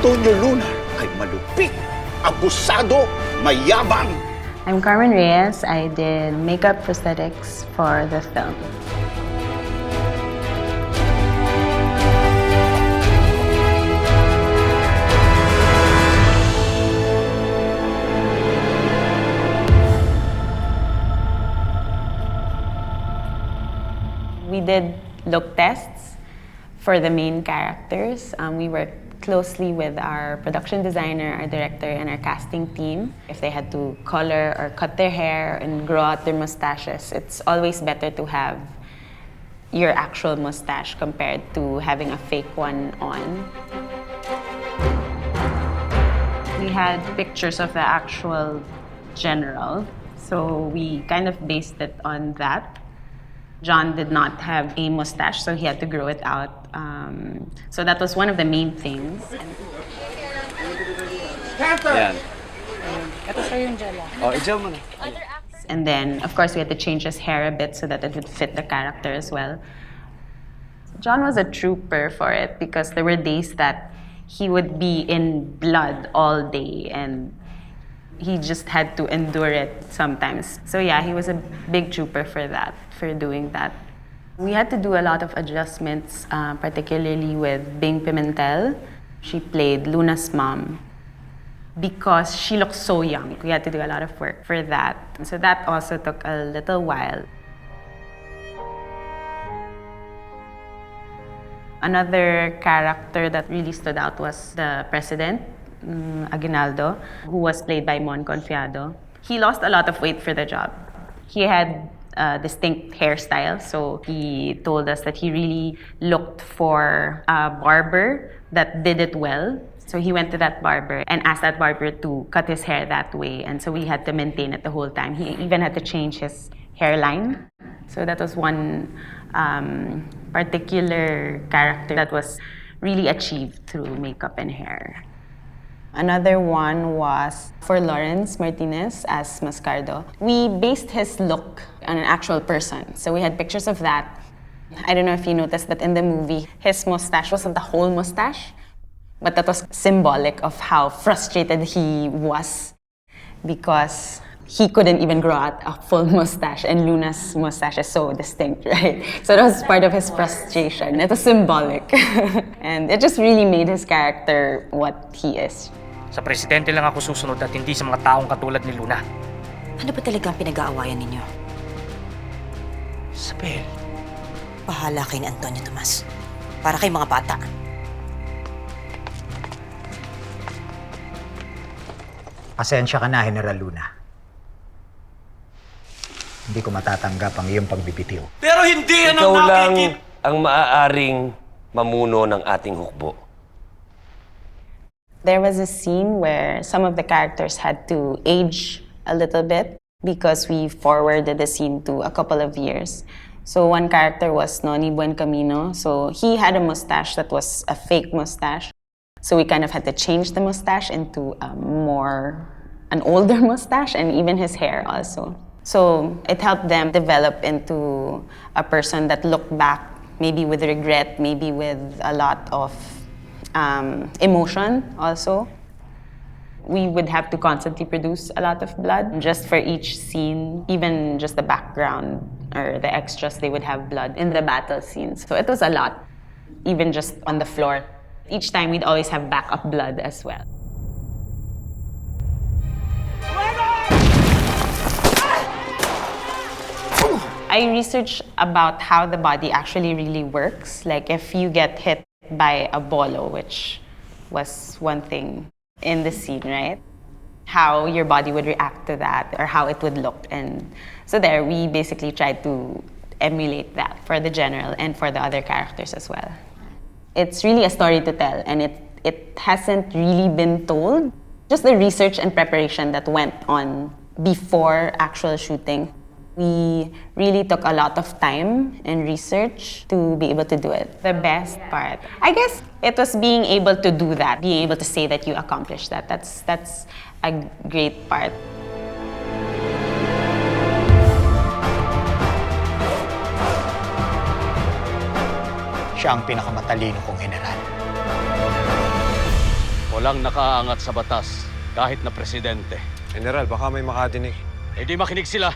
Antonio Luna ay malupit, abusado, mayabang. I'm Carmen Reyes. I did makeup prosthetics for the film. We did look tests for the main characters. We worked closely with our production designer, our director, and our casting team. If they had to color or cut their hair and grow out their mustaches, it's always better to have your actual mustache compared to having a fake one on. We had pictures of the actual general, so we kind of based it on that. John did not have a mustache, so he had to grow it out. So that was one of the main things. Yan. Ito sa'yo yung gel. Oh, i-gel mo na. And then, of course, we had to change his hair a bit so that it would fit the character as well. John was a trooper for it because there were days that he would be in blood all day and he just had to endure it sometimes. So yeah, he was a big trooper for that, for doing that. We had to do a lot of adjustments, particularly with Bing Pimentel. She played Luna's mom. Because she looked so young, we had to do a lot of work for that. So that also took a little while. Another character that really stood out was the president, Aguinaldo, who was played by Mon Confiado. He lost a lot of weight for the job. He had a distinct hairstyle, so he told us that he really looked for a barber that did it well. So he went to that barber and asked that barber to cut his hair that way, and so we had to maintain it the whole time. He even had to change his hairline. So that was one particular character that was really achieved through makeup and hair. Another one was for Lawrence Martinez as Mascardo. We based his look on an actual person. So we had pictures of that. I don't know if you noticed that in the movie, his mustache wasn't the whole mustache, but that was symbolic of how frustrated he was because he couldn't even grow out a full mustache, and Luna's mustache is so distinct, right? So that was part of his frustration. It was symbolic. And it just really made his character what he is. Sa presidente lang ako susunod at hindi sa mga taong katulad ni Luna. Ano ba talagang pinag-aawayan ninyo? Isabelle. Bahala kay ni Antonio Tomas. Para kay mga bata. Pasensya ka na, Heneral Luna. Hindi ko matatanggap ang iyong pagbibitiw. Pero hindi yan ang Ikaw lang nakikita. ang maaaring mamuno ng ating hukbo. There was a scene where some of the characters had to age a little bit because we forwarded the scene to a couple of years. So one character was Noni Buencamino. So he had a mustache that was a fake mustache. So we kind of had to change the mustache into an older mustache, and even his hair also. So it helped them develop into a person that looked back maybe with regret, maybe with a lot of emotion also. We would have to constantly produce a lot of blood just for each scene, even just the background or the extras, they would have blood in the battle scenes. So it was a lot, even just on the floor. Each time we'd always have backup blood as well. I researched about how the body actually really works. Like if you get hit by a bolo, which was one thing in the scene, right? How your body would react to that or how it would look. And so there, we basically tried to emulate that for the general and for the other characters as well. It's really a story to tell, and it hasn't really been told. Just the research and preparation that went on before actual shooting. We really took a lot of time and research to be able to do it. The best part, I guess, it was being able to do that, being able to say that you accomplished that. That's a great part. Siya ang pinakamatalino kong Heneral. Walang nakaangat sa batas kahit na presidente. Heneral, baka may makadinig. Eh di makinig sila.